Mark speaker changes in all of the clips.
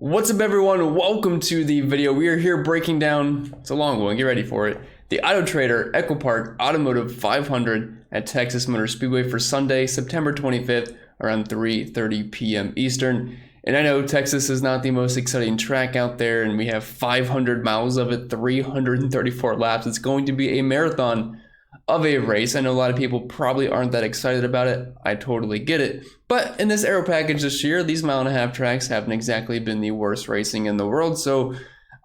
Speaker 1: What's up, everyone? Welcome to the video. We are here breaking down, it's a long one, get ready for it, the Auto Trader EchoPark Automotive 500 at Texas Motor Speedway for Sunday, September 25th around 3:30 p.m. Eastern. And I know Texas is not the most exciting track out there, and we have 500 miles of it, 334 laps. It's going to be a marathon of a race. I know a lot of people probably aren't that excited about it. I totally get it. But in this aero package this year, these mile-and-a-half tracks haven't exactly been the worst racing in the world. So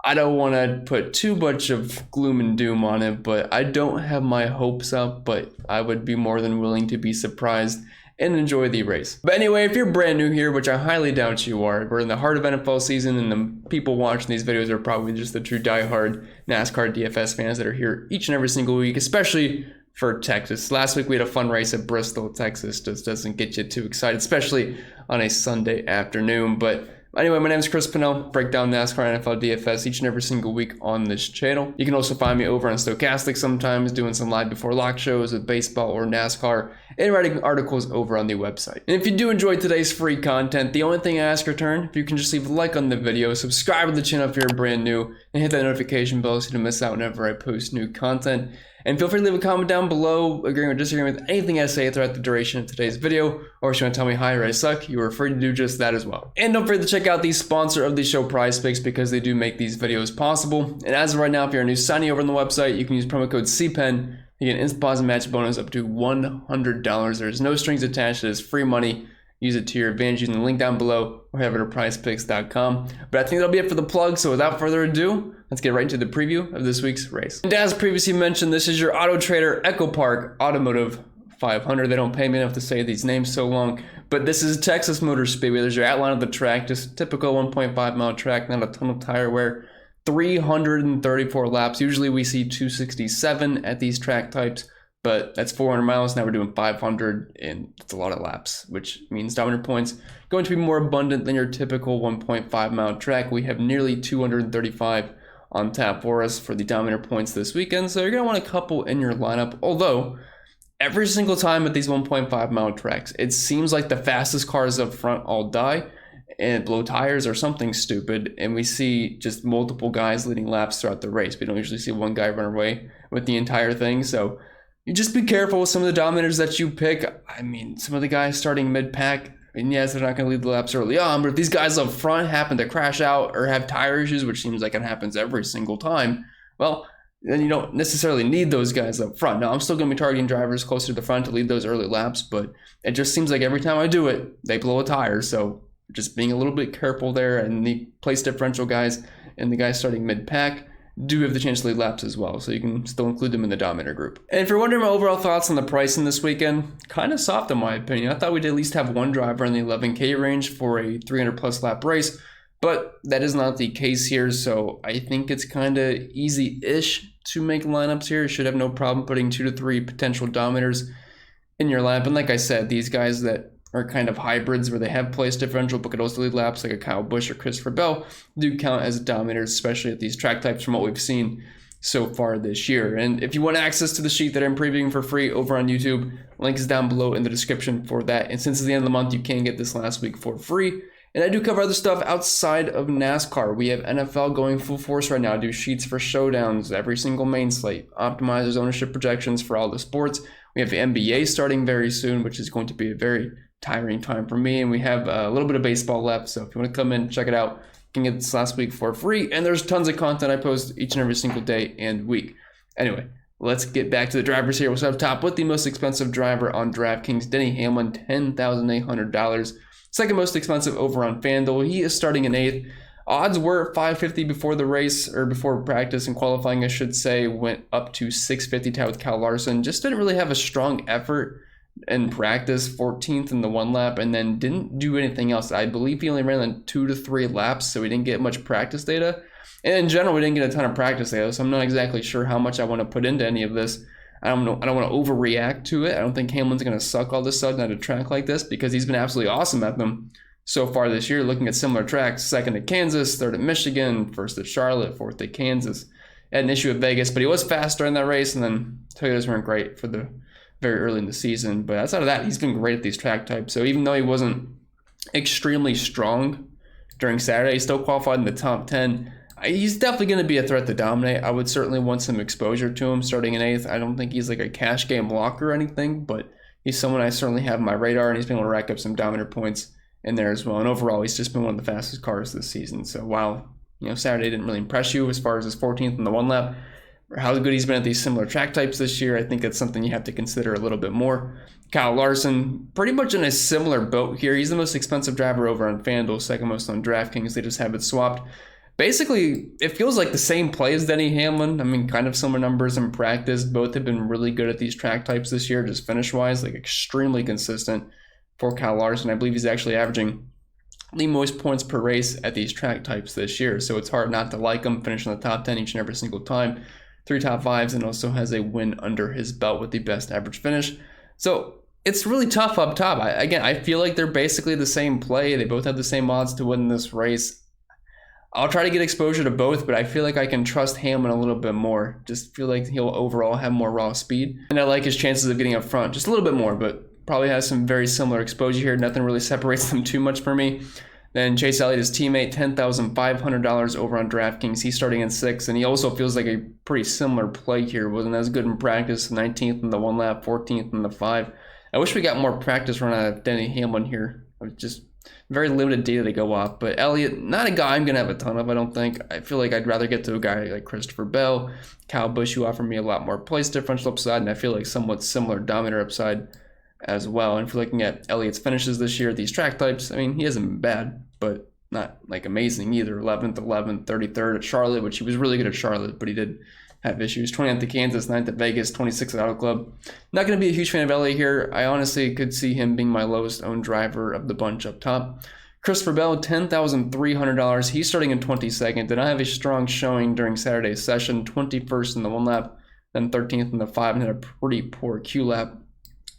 Speaker 1: I don't want to put too much of gloom and doom on it, but I don't have my hopes up, but I would be more than willing to be surprised and enjoy the race. But anyway, if you're brand new here, which I highly doubt you are, we're in the heart of NFL season, and the people watching these videos are probably just the true diehard NASCAR DFS fans that are here each and every single week, especially for Texas. Last week we had a fun race at Bristol, Texas. Just doesn't get you too excited, especially on a Sunday afternoon. But anyway, my name is Pennell. Break down NASCAR NFL DFS each and every single week on this channel. You can also find me over on Stochastic sometimes, doing some live before lock shows with baseball or NASCAR, and writing articles over on the website. And if you do enjoy today's free content, the only thing I ask in return, if you can just leave a like on the video, subscribe to the channel if you're brand new, and hit that notification bell so you don't miss out whenever I post new content. And feel free to leave a comment down below, agreeing or disagreeing with anything I say throughout the duration of today's video, or if you want to tell me hi or I suck, you are free to do just that as well. And don't forget to check out the sponsor of the show, PrizePicks, because they do make these videos possible. And as of right now, if you're new signing over on the website, you can use promo code CPEN. You get an instant deposit match bonus up to $100. There's no strings attached. It is free money. Use it to your advantage using the link down below, or head over to prizepicks.com. But I think that'll be it for the plug, so without further ado, let's get right into the preview of this week's race. And as previously mentioned, this is your Auto Trader EchoPark Automotive 500. They don't pay me enough to say these names so long, but this is Texas Motor Speedway. There's your outline of the track, just typical 1.5 mile track, not a ton of tire wear. 334 laps. Usually we see 267 at these track types, but that's 400 miles. Now we're doing 500, and it's a lot of laps, which means dominator points going to be more abundant than your typical 1.5 mile track. We have nearly 235 on tap for us for the dominator points this weekend, so you're going to want a couple in your lineup. Although every single time at these 1.5 mile tracks, it seems like the fastest cars up front all die and blow tires or something stupid, and we see just multiple guys leading laps throughout the race. We don't usually see one guy run away with the entire thing, so you just be careful with some of the dominators that you pick. I mean, some of the guys starting mid-pack, and yes, they're not going to lead the laps early on, but if these guys up front happen to crash out or have tire issues, which seems like it happens every single time, well, then you don't necessarily need those guys up front. Now, I'm still going to be targeting drivers closer to the front to lead those early laps, but it just seems like every time I do it, they blow a tire, so just being a little bit careful there. And the place differential guys and the guys starting mid-pack do have the chance to lead laps as well, so you can still include them in the dominator group. And if you're wondering my overall thoughts on the pricing this weekend, kind of soft in my opinion. I thought we'd at least have one driver in the 11K range for a 300 plus lap race, but that is not the case here, so I think it's kind of easy-ish to make lineups here. You should have no problem putting 2 to 3 potential dominators in your lineup. And like I said, these guys that are kind of hybrids where they have place differential but could also lead laps, like a Kyle Busch or Christopher Bell, do count as dominators, especially at these track types from what we've seen so far this year. And if you want access to the sheet that I'm previewing for free over on YouTube, link is down below in the description for that. And since it's the end of the month, you can get this last week for free. And I do cover other stuff outside of NASCAR. We have NFL going full force right now. I do sheets for showdowns, every single main slate, optimizers, ownership projections for all the sports. We have the NBA starting very soon, which is going to be a very tiring time for me, and we have a little bit of baseball left, so if you want to come in, check it out, you can get this last week for free, and there's tons of content I post each and every single day and week. Anyway, let's get back to the drivers here. We'll start up top with the most expensive driver on DraftKings, Denny Hamlin, $10,800. Second most expensive over on FanDuel. He is starting in 8th. Odds were 550 before the race, or before practice and qualifying, I should say, went up to 650 tied with Kyle Larson. Just didn't really have a strong effort in practice, 14th in the one lap, and then didn't do anything else. I believe he only ran on 2 to 3 laps, so we didn't get much practice data. And in general, we didn't get a ton of practice data, so I'm not exactly sure how much I want to put into any of this. I don't want to overreact to it. I don't think Hamlin's going to suck all of a sudden at a track like this, because he's been absolutely awesome at them so far this year, looking at similar tracks. 2nd at Kansas, 3rd at Michigan, 1st at Charlotte, 4th at Kansas. Had an issue at Vegas, but he was fast during that race, and then Toyotas weren't great for the very early in the season. But outside of that, he's been great at these track types. So even though he wasn't extremely strong during Saturday. He still qualified in the top 10. He's definitely going to be a threat to dominate. I would certainly want some exposure to him starting in 8th. I don't think he's like a cash game blocker or anything, but he's someone I certainly have on my radar, and he's been able to rack up some dominator points in there as well. And overall, he's just been one of the fastest cars this season. So while Saturday didn't really impress you as far as his 14th in the one lap, or how good he's been at these similar track types this year, I think that's something you have to consider a little bit more. Kyle Larson, pretty much in a similar boat here. He's the most expensive driver over on FanDuel, second most on DraftKings. They just have it swapped. Basically, it feels like the same play as Denny Hamlin. I mean, kind of similar numbers in practice. Both have been really good at these track types this year, just finish-wise, like extremely consistent for Kyle Larson. I believe he's actually averaging the most points per race at these track types this year, so it's hard not to like him, finishing in the top 10 each and every single time. 3 top 5s, and also has a win under his belt with the best average finish. So it's really tough up top. I feel like they're basically the same play. They both have the same odds to win this race. I'll try to get exposure to both, but I feel like I can trust Hamlin a little bit more. Just feel like he'll overall have more raw speed. And I like his chances of getting up front just a little bit more, but probably has some very similar exposure here. Nothing really separates them too much for me. Then Chase Elliott, his teammate, $10,500 over on DraftKings. He's starting in 6th, and he also feels like a pretty similar play here. Wasn't as good in practice, 19th in the 1 lap, 14th in the 5. I wish we got more practice run out of Denny Hamlin here. Just very limited data to go off. But Elliott, not a guy I'm going to have a ton of, I don't think. I feel like I'd rather get to a guy like Christopher Bell, Kyle Busch, who offer me a lot more place differential upside, and I feel like somewhat similar dominator upside as well. And if you're looking at Elliott's finishes this year, these track types, I mean, he hasn't been bad, but not like amazing either. 11th, 33rd at Charlotte, which he was really good at Charlotte, but he did have issues. 29th at Kansas, 9th at Vegas, 26th at Auto Club. Not going to be a huge fan of Elliott here. I honestly could see him being my lowest owned driver of the bunch up top. Christopher Bell, $10,300. He's starting in 22nd. Did not have a strong showing during Saturday's session. 21st in the 1 lap, then 13th in the 5, and had a pretty poor Q lap.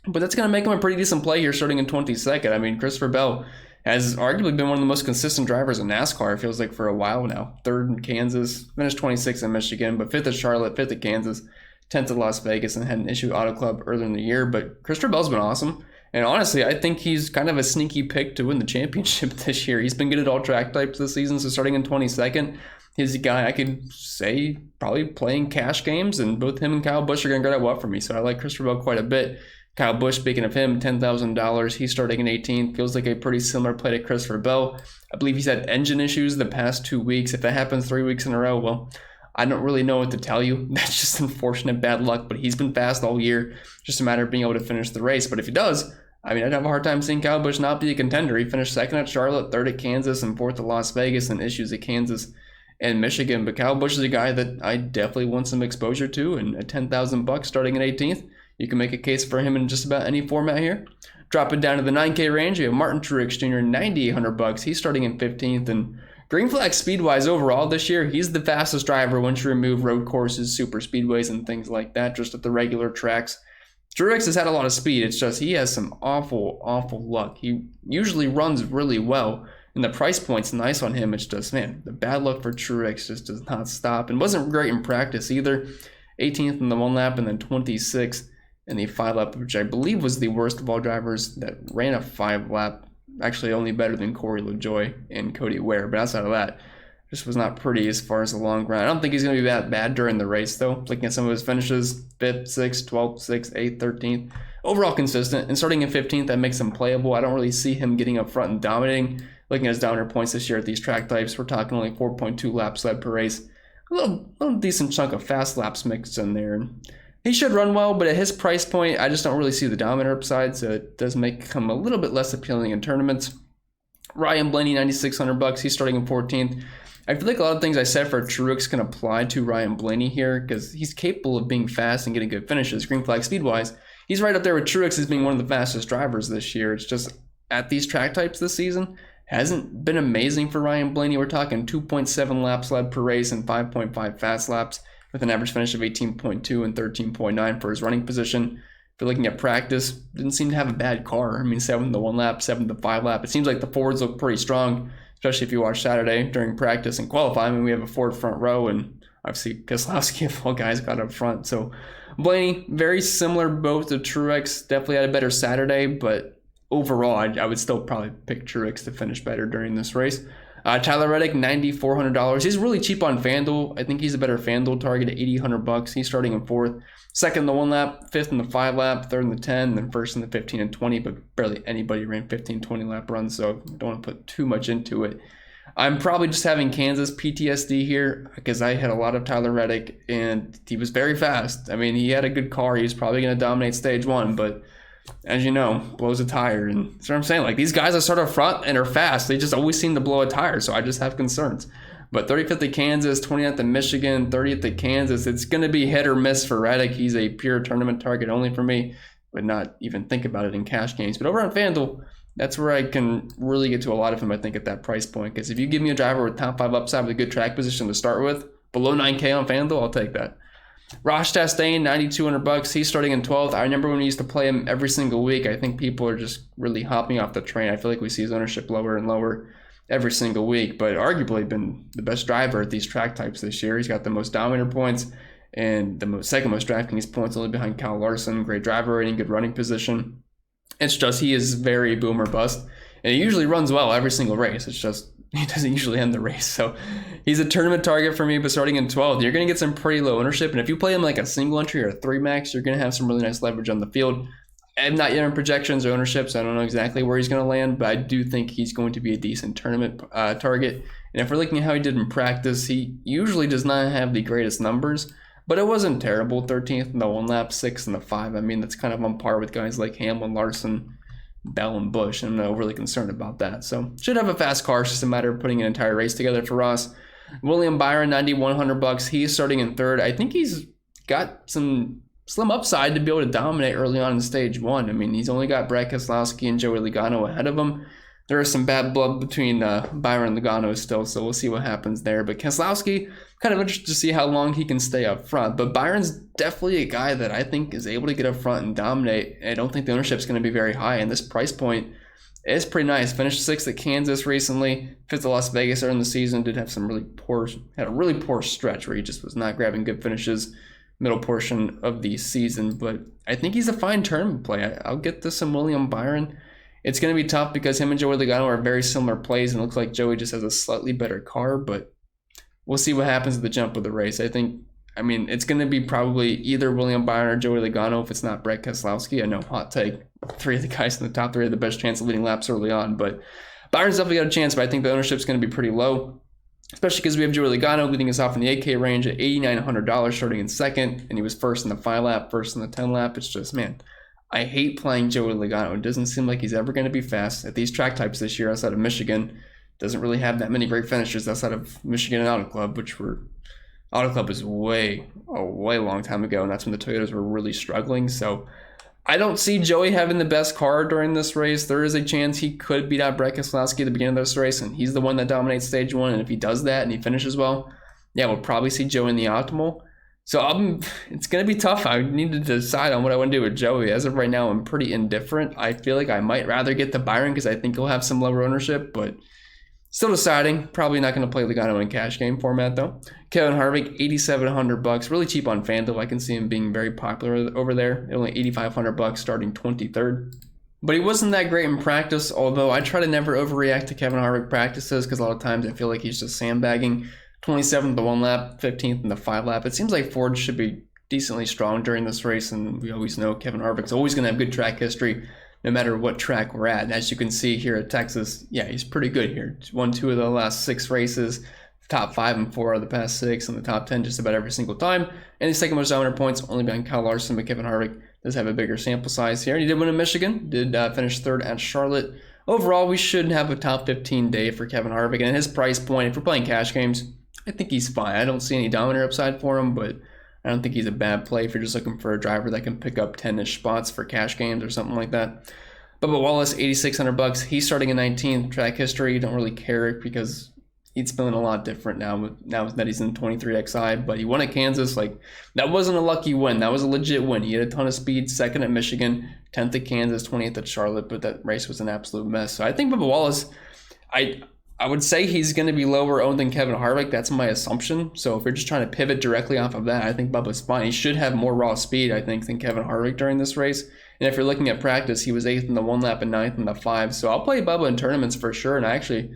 Speaker 1: But that's going to make him a pretty decent play here starting in 22nd. I mean, Christopher Bell has arguably been one of the most consistent drivers in NASCAR, it feels like, for a while now. 3rd in Kansas, finished 26th in Michigan, but 5th at Charlotte, 5th at Kansas, 10th at Las Vegas, and had an issue at Auto Club earlier in the year. But Christopher Bell's been awesome. And honestly, I think he's kind of a sneaky pick to win the championship this year. He's been good at all track types this season, so starting in 22nd, he's a guy I could say probably playing cash games, and both him and Kyle Busch are going to go that well for me. So I like Christopher Bell quite a bit. Kyle Busch, speaking of him, $10,000. He's starting in 18th. Feels like a pretty similar play to Christopher Bell. I believe he's had engine issues the past 2 weeks. If that happens 3 weeks in a row, well, I don't really know what to tell you. That's just unfortunate bad luck, but he's been fast all year. Just a matter of being able to finish the race. But if he does, I mean, I'd have a hard time seeing Kyle Busch not be a contender. He finished 2nd at Charlotte, 3rd at Kansas, and 4th at Las Vegas, and issues at Kansas and Michigan. But Kyle Busch is a guy that I definitely want some exposure to, and at $10,000 starting at 18th, you can make a case for him in just about any format here. Dropping down to the 9K range, you have Martin Truex Jr., $9,800. He's starting in 15th, and green flag speed-wise overall this year, he's the fastest driver once you remove road courses, super speedways, and things like that, just at the regular tracks. Truex has had a lot of speed. It's just he has some awful, awful luck. He usually runs really well, and the price point's nice on him. It's just, man, the bad luck for Truex just does not stop, and wasn't great in practice either. 18th in the 1 lap, and then 26th in the 5 lap, which I believe was the worst of all drivers that ran a 5 lap. Actually, only better than Corey LaJoie and Cody Ware, but outside of that, just was not pretty as far as the long run. I don't think he's going to be that bad during the race, though. Looking at some of his finishes, 5th, 6th, 12th, 6th, 8th, 13th. Overall consistent, and starting in 15th, that makes him playable. I don't really see him getting up front and dominating. Looking at his dominator points this year at these track types, we're talking only 4.2 laps led per race. A little decent chunk of fast laps mixed in there. He should run well, but at his price point, I just don't really see the dominator upside, so it does make him a little bit less appealing in tournaments. Ryan Blaney, $9,600. He's starting in 14th. I feel like a lot of things I said for Truex can apply to Ryan Blaney here, because he's capable of being fast and getting good finishes, green flag speed-wise. He's right up there with Truex as being one of the fastest drivers this year. It's just at these track types this season, hasn't been amazing for Ryan Blaney. We're talking 2.7 laps led per race and 5.5 fast laps, with an average finish of 18.2 and 13.9 for his running position. If you're looking at practice, didn't seem to have a bad car. I mean, 7th to 1 lap, 7th to 5 lap. It seems like the Fords look pretty strong, especially if you watch Saturday during practice and qualifying. I mean, we have a Ford front row, and obviously Keselowski and all guys got up front. So Blaney, very similar both to Truex. Definitely had a better Saturday, but overall, I would still probably pick Truex to finish better during this race. Tyler Reddick, $9,400. He's really cheap on FanDuel. I think he's a better FanDuel target at $8,800. He's starting in 4th. 2nd in the 1 lap, 5th in the 5 lap, 3rd in the 10, then 1st in the 15 and 20, but barely anybody ran 15, 20 lap runs, so I don't want to put too much into it. I'm probably just having Kansas PTSD here because I had a lot of Tyler Reddick and he was very fast. I mean, he had a good car. He was probably going to dominate stage 1, but as you know, blows a tire. And that's what I'm saying. Like, these guys that start up front and are fast, they just always seem to blow a tire, so I just have concerns. But 35th at Kansas, 20th at Michigan, 30th at Kansas. It's going to be hit or miss for Reddick. He's a pure tournament target only for me. Would not even think about it in cash games. But over on FanDuel, that's where I can really get to a lot of him, I think, at that price point. Because if you give me a driver with top 5 upside with a good track position to start with, below 9K on FanDuel, I'll take that. Ross Chastain, $9,200. He's starting in 12th. I remember when we used to play him every single week. I think people are just really hopping off the train. I feel like we see his ownership lower and lower every single week, but arguably been the best driver at these track types this year. He's got the most dominator points and the second most DraftKings points, only behind Kyle Larson. Great driver rating, good running position. It's just he is very boom or bust, and he usually runs well every single race. It's just he doesn't usually end the race. So he's a tournament target for me, but starting in 12th, you're going to get some pretty low ownership, and if you play him like a single entry or a 3 max, you're going to have some really nice leverage on the field. I'm not yet in projections or ownership, so I don't know exactly where he's going to land, but I do think he's going to be a decent tournament target. And if we're looking at how he did in practice, he usually does not have the greatest numbers, but it wasn't terrible. 13th in the 1 lap, 6th in the 5. I mean, that's kind of on par with guys like Hamlin, Larson, Bell, and Busch. I'm not overly concerned about that. So should have a fast car. It's just a matter of putting an entire race together for Ross. William Byron, $9,100. He's starting in 3rd. I think he's got some slim upside to be able to dominate early on in stage 1. I mean, he's only got Brad Keselowski and Joey Logano ahead of him. There is some bad blood between Byron and Logano still, so we'll see what happens there. But Keselowski, kind of interested to see how long he can stay up front. But Byron's definitely a guy that I think is able to get up front and dominate. I don't think the ownership is going to be very high, and this price point is pretty nice. Finished 6th at Kansas recently, 5th at Las Vegas early in the season. Had a really poor stretch where he just was not grabbing good finishes middle portion of the season, but I think he's a fine tournament play. I'll get to some William Byron. It's going to be tough because him and Joey Logano are very similar plays, and it looks like Joey just has a slightly better car, but we'll see what happens at the jump of the race. I mean, it's going to be probably either William Byron or Joey Logano if it's not Brett Keselowski. I know, hot take, 3 of the guys in the top 3 have the best chance of leading laps early on, but Byron's definitely got a chance, but I think the ownership's going to be pretty low, especially because we have Joey Logano leading us off in the 8K range at $8,900 starting in 2nd, and he was 1st in the 5 lap, 1st in the 10 lap. It's just, man, I hate playing Joey Logano. It doesn't seem like he's ever going to be fast at these track types this year outside of Michigan. Doesn't really have that many great finishers outside of Michigan and Auto Club, Auto Club is a way long time ago, and that's when the Toyotas were really struggling. So I don't see Joey having the best car during this race. There is a chance he could beat out Brett Keselowski at the beginning of this race, and he's the one that dominates stage 1. And if he does that and he finishes well, yeah, we'll probably see Joey in the optimal. So it's going to be tough. I need to decide on what I want to do with Joey. As of right now, I'm pretty indifferent. I feel like I might rather get the Byron because I think he'll have some lower ownership, but still deciding. Probably not going to play Logano in cash game format, though. Kevin Harvick, $8,700. Really cheap on FanDuel. I can see him being very popular over there. Only $8,500 starting 23rd. But he wasn't that great in practice, although I try to never overreact to Kevin Harvick practices because a lot of times I feel like he's just sandbagging. 27th the 1 lap, 15th in the 5 lap. It seems like Ford should be decently strong during this race, and we always know Kevin Harvick's always going to have good track history no matter what track we're at. And as you can see here at Texas, yeah, he's pretty good here. He's won 2 of the last 6 races, top 5 and 4 of the past 6, and the top 10 just about every single time. And he's second most dominant points, only behind Kyle Larson, but Kevin Harvick does have a bigger sample size here. And he did win in Michigan, did finish 3rd at Charlotte. Overall, we should have a top 15 day for Kevin Harvick. And at his price point, if we're playing cash games, I think he's fine. I don't see any dominator upside for him, but I don't think he's a bad play if you're just looking for a driver that can pick up 10-ish spots for cash games or something like that. Bubba Wallace, $8,600. He's starting in 19th. Track history, you don't really care because he's feeling a lot different now that he's in 23XI, but he won at Kansas. Like, that wasn't a lucky win. That was a legit win. He had a ton of speed, 2nd at Michigan, 10th at Kansas, 20th at Charlotte, but that race was an absolute mess. So I think Bubba Wallace, I would say he's going to be lower owned than Kevin Harvick. That's my assumption. So if you're just trying to pivot directly off of that, I think Bubba's fine. He should have more raw speed, I think, than Kevin Harvick during this race. And if you're looking at practice, he was 8th in the 1 lap and 9th in the 5. So I'll play Bubba in tournaments for sure. And actually,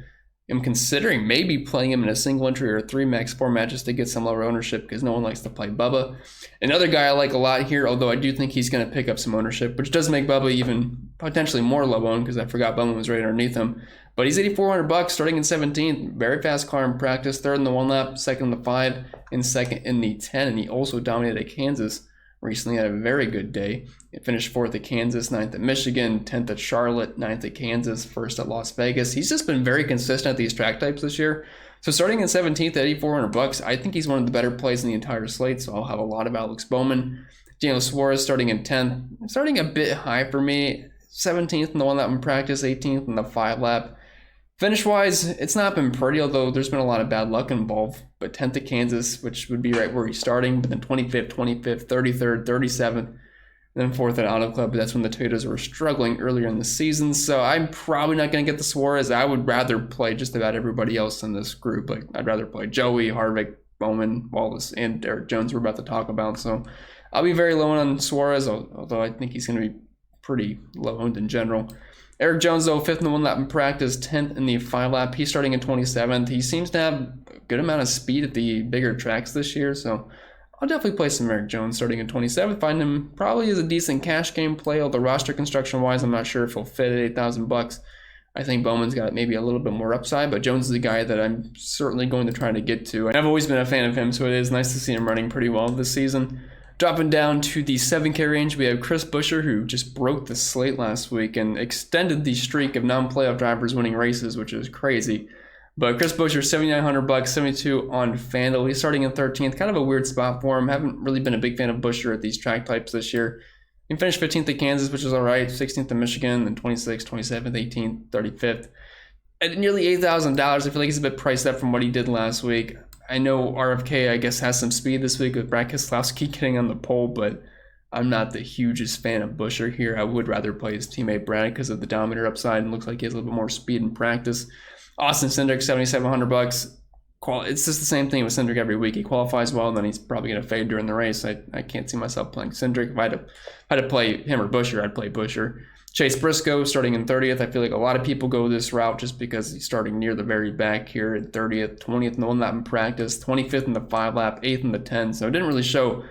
Speaker 1: am considering maybe playing him in a single entry or 3 max format just to get some lower ownership because no one likes to play Bubba. Another guy I like a lot here, although I do think he's going to pick up some ownership, which does make Bubba even potentially more low owned because I forgot Bubba was right underneath him. But he's $8,400 starting in 17th. Very fast car in practice. 3rd in the 1 lap, 2nd in the 5, and 2nd in the 10. And he also dominated at Kansas recently. Had a very good day. He finished 4th at Kansas, 9th at Michigan, 10th at Charlotte, 9th at Kansas, 1st at Las Vegas. He's just been very consistent at these track types this year. So starting in 17th at $8,400, I think he's one of the better plays in the entire slate. So I'll have a lot of Alex Bowman. Daniel Suarez starting in 10th. Starting a bit high for me. 17th in the 1 lap in practice, 18th in the 5 lap. Finish-wise, it's not been pretty, although there's been a lot of bad luck involved. But 10th at Kansas, which would be right where he's starting, but then 25th, 33rd, 37th, then 4th at Auto Club. But that's when the Toyotas were struggling earlier in the season. So I'm probably not going to get the Suarez. I would rather play just about everybody else in this group. Like I'd rather play Joey, Harvick, Bowman, Wallace, and Derek Jones we're about to talk about. So I'll be very low on Suarez, although I think he's going to be pretty low-owned in general. Eric Jones, though, 5th in the 1 lap in practice, 10th in the 5 lap. He's starting in 27th. He seems to have a good amount of speed at the bigger tracks this year, so I'll definitely play some Eric Jones starting in 27th. Find him probably as a decent cash game play, although roster construction-wise, I'm not sure if he'll fit at $8,000. I think Bowman's got maybe a little bit more upside, but Jones is a guy that I'm certainly going to try to get to. And I've always been a fan of him, so it is nice to see him running pretty well this season. Dropping down to the 7K range, we have Chris Buescher, who just broke the slate last week and extended the streak of non-playoff drivers winning races, which is crazy. But Chris Buescher, $7,900, 72 on FanDuel. He's starting in 13th. Kind of a weird spot for him. Haven't really been a big fan of Buescher at these track types this year. He finished 15th at Kansas, which is all right. 16th at Michigan, then 26th, 27th, 18th, 35th. At nearly $8,000, I feel like he's a bit priced up from what he did last week. I know RFK, I guess, has some speed this week with Brad Keselowski getting on the pole, but I'm not the hugest fan of Buescher here. I would rather play his teammate Brad because of the dominator upside and looks like he has a little bit more speed in practice. Austin Cindric, $7,700. It's just the same thing with Cindric every week. He qualifies well, and then he's probably going to fade during the race. I can't see myself playing Cindric. If I had to play him or Buescher, I'd play Buescher. Chase Briscoe starting in 30th. I feel like a lot of people go this route just because he's starting near the very back here at 30th, 20th in the 1 lap in practice, 25th in the 5 lap, 8th in the 10. So it didn't really show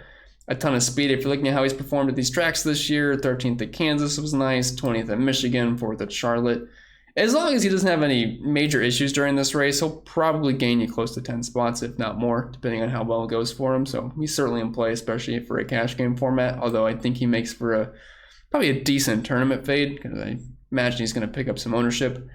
Speaker 1: a ton of speed. If you're looking at how he's performed at these tracks this year, 13th at Kansas was nice, 20th at Michigan, 4th at Charlotte. As long as he doesn't have any major issues during this race, he'll probably gain you close to 10 spots, if not more, depending on how well it goes for him. So he's certainly in play, especially for a cash game format, although I think he makes for probably a decent tournament fade because I imagine he's going to pick up some ownership.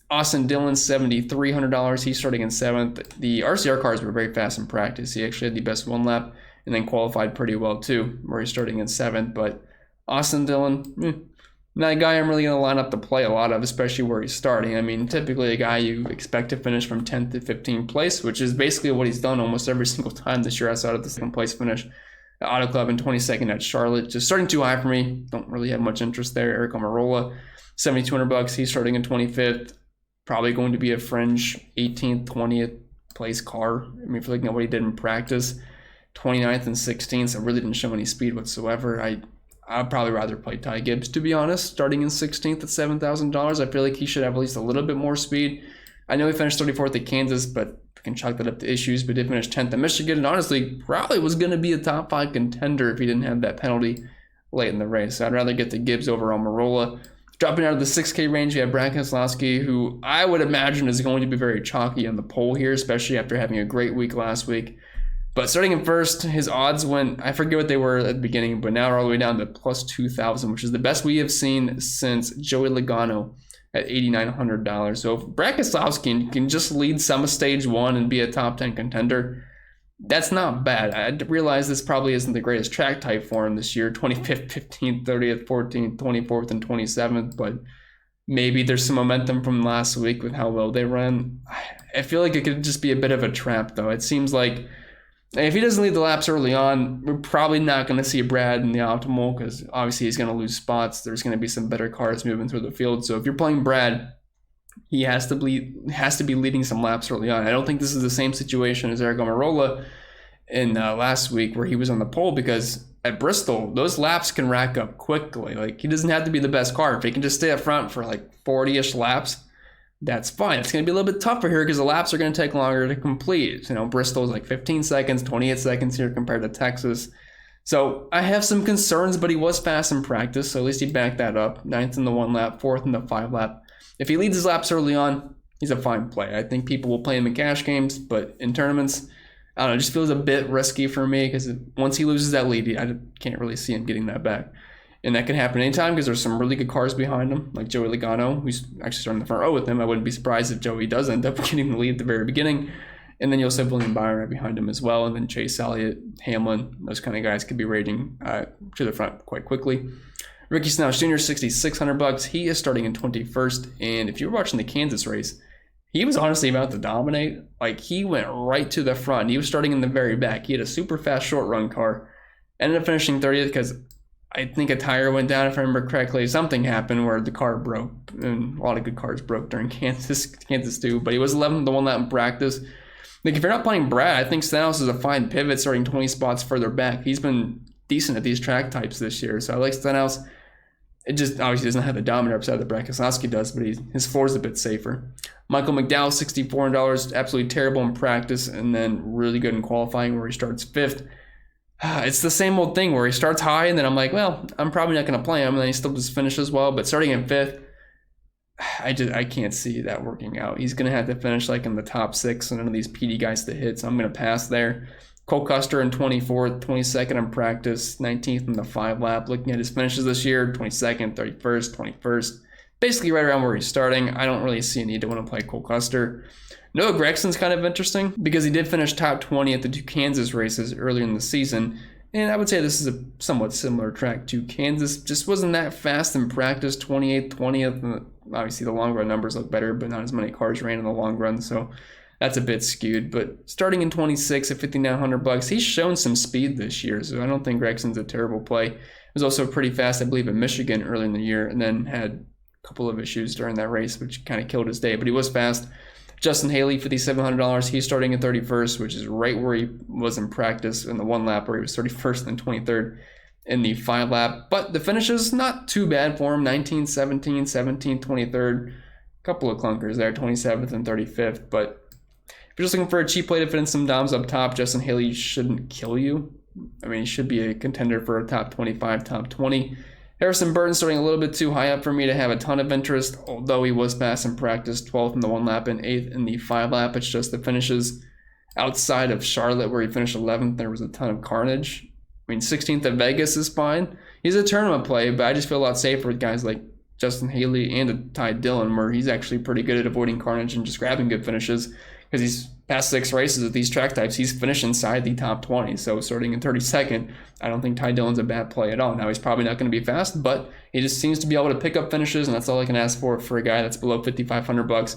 Speaker 1: Austin Dillon, $7,300. He's starting in 7th. The RCR cars were very fast in practice. He actually had the best 1 lap and then qualified pretty well too, where he's starting in 7th. But Austin Dillon, not a guy I'm really going to line up to play a lot of, especially where he's starting. I mean, typically a guy you expect to finish from 10th to 15th place, which is basically what he's done almost every single time this year outside of the 2nd place finish. Auto Club in 22nd at Charlotte. Just starting too high for me. Don't really have much interest there. Eric Almirola, $7,200. He's starting in 25th. Probably going to be a fringe 18th, 20th place car. I mean, if you're looking at what he did in practice, 29th and 16th, so really didn't show any speed whatsoever. I'd probably rather play Ty Gibbs, to be honest, starting in 16th at $7,000. I feel like he should have at least a little bit more speed. I know he finished 34th at Kansas, but can chalk that up to issues, but did finish 10th at Michigan, and honestly probably was going to be a top 5 contender if he didn't have that penalty late in the race. So I'd rather get the Gibbs over Almirola. Dropping out of the 6K range, you have Brad Keselowski, who I would imagine is going to be very chalky on the pole here, especially after having a great week last week. But starting in first, his odds went, I forget what they were at the beginning, but now are all the way down to plus 2,000, which is the best we have seen since Joey Logano at $8,900. So if Brad Keselowski can just lead some of stage 1 and be a top 10 contender, that's not bad. I realize this probably isn't the greatest track type for him this year, 25th, 15th, 30th, 14th, 24th, and 27th, but maybe there's some momentum from last week with how well they ran. I feel like it could just be a bit of a trap, though. It seems like if he doesn't lead the laps early on, we're probably not going to see Brad in the optimal because obviously he's going to lose spots. There's going to be some better cars moving through the field. So if you're playing Brad, he has to be leading some laps early on. I don't think this is the same situation as Eric Almirola in last week where he was on the pole, because at Bristol, those laps can rack up quickly. Like, he doesn't have to be the best car. If he can just stay up front for like 40-ish laps, that's fine. It's going to be a little bit tougher here because the laps are going to take longer to complete. You know, Bristol's like 15 seconds, 28 seconds here compared to Texas. So I have some concerns, but he was fast in practice, so at least he backed that up. 9th in the 1 lap, 4th in the 5 lap. If he leads his laps early on, he's a fine play. I think people will play him in cash games, but in tournaments, I don't know, it just feels a bit risky for me because once he loses that lead, I can't really see him getting that back. And that can happen anytime because there's some really good cars behind him, like Joey Logano, who's actually starting the front row with him. I wouldn't be surprised if Joey does end up getting the lead at the very beginning. And then you'll also have William Byron right behind him as well. And then Chase Elliott, Hamlin, those kind of guys could be raiding to the front quite quickly. Ricky Stenhouse Jr., $6,600. He is starting in 21st. And if you were watching the Kansas race, he was honestly about to dominate. Like, he went right to the front. He was starting in the very back. He had a super fast short run car. Ended up finishing 30th because I think a tire went down, if I remember correctly. Something happened where the car broke. And a lot of good cars broke during Kansas too. But he was 11th the 1 lap in practice. Like, if you're not playing Brad, I think Stenhouse is a fine pivot starting 20 spots further back. He's been decent at these track types this year. So I like Stenhouse. It just obviously doesn't have the dominator upside that Brad Keselowski does, but his floor is a bit safer. Michael McDowell, $6,400, absolutely terrible in practice and then really good in qualifying where he starts 5th. It's the same old thing where he starts high and then I'm like, well, I'm probably not going to play him, and then he still just finishes well. But starting in 5th, I can't see that working out. He's going to have to finish like in the top 6 and none of these PD guys to hit, so I'm going to pass there. Cole Custer in 24th, 22nd in practice, 19th in the 5 lap. Looking at his finishes this year, 22nd, 31st, 21st. Basically right around where he's starting. I don't really see a need to want to play Cole Custer. Noah Gregson's kind of interesting because he did finish top 20 at the 2 Kansas races earlier in the season. And I would say this is a somewhat similar track to Kansas. Just wasn't that fast in practice, 28th, 20th. Obviously the long run numbers look better, but not as many cars ran in the long run. So that's a bit skewed. But starting in 26 at $5,900, he's shown some speed this year. So I don't think Gregson's a terrible play. He was also pretty fast, I believe, in Michigan early in the year and then had a couple of issues during that race, which kind of killed his day. But he was fast. Justin Haley, $5,700. He's starting at 31st, which is right where he was in practice in the 1 lap where he was 31st and 23rd in the 5 lap. But the finishes, not too bad for him. 19, 17, 17, 23rd. A couple of clunkers there, 27th and 35th. But if you're just looking for a cheap play to fit in some DOMs up top, Justin Haley shouldn't kill you. I mean, he should be a contender for a top 25, top 20. Harrison Burton starting a little bit too high up for me to have a ton of interest, although he was fast in practice, 12th in the 1 lap and 8th in the 5 lap. It's just the finishes outside of Charlotte where he finished 11th, there was a ton of carnage. I mean, 16th at Vegas is fine. He's a tournament play, but I just feel a lot safer with guys like Justin Haley and Ty Dillon, where he's actually pretty good at avoiding carnage and just grabbing good finishes because he's past 6 races with these track types, he's finished inside the top 20. So starting in 32nd, I don't think Ty Dillon's a bad play at all. Now, he's probably not going to be fast, but he just seems to be able to pick up finishes, and that's all I can ask for a guy that's below $5,500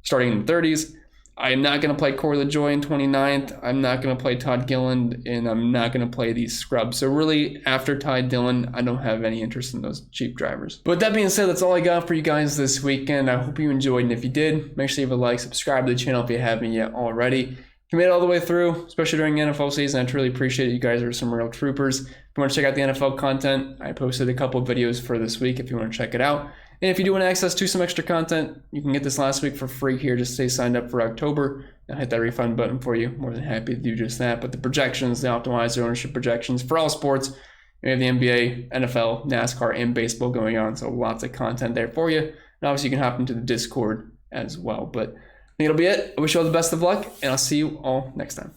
Speaker 1: starting in the 30s. I'm not going to play Corey LaJoie in 29th. I'm not going to play Todd Gilliland, and I'm not going to play these scrubs. So really, after Ty Dillon, I don't have any interest in those cheap drivers. But with that being said, that's all I got for you guys this weekend. I hope you enjoyed, and if you did, make sure you leave a like, subscribe to the channel if you haven't yet already. If you made it all the way through, especially during the NFL season, I truly appreciate it. You guys are some real troopers. If you want to check out the NFL content, I posted a couple of videos for this week if you want to check it out. And if you do want access to some extra content, you can get this last week for free here. Just stay signed up for October. I'll hit that refund button for you. More than happy to do just that. But the projections, the optimizer ownership projections for all sports. We have the NBA, NFL, NASCAR, and baseball going on. So lots of content there for you. And obviously you can hop into the Discord as well. But I think it'll be it. I wish you all the best of luck, and I'll see you all next time.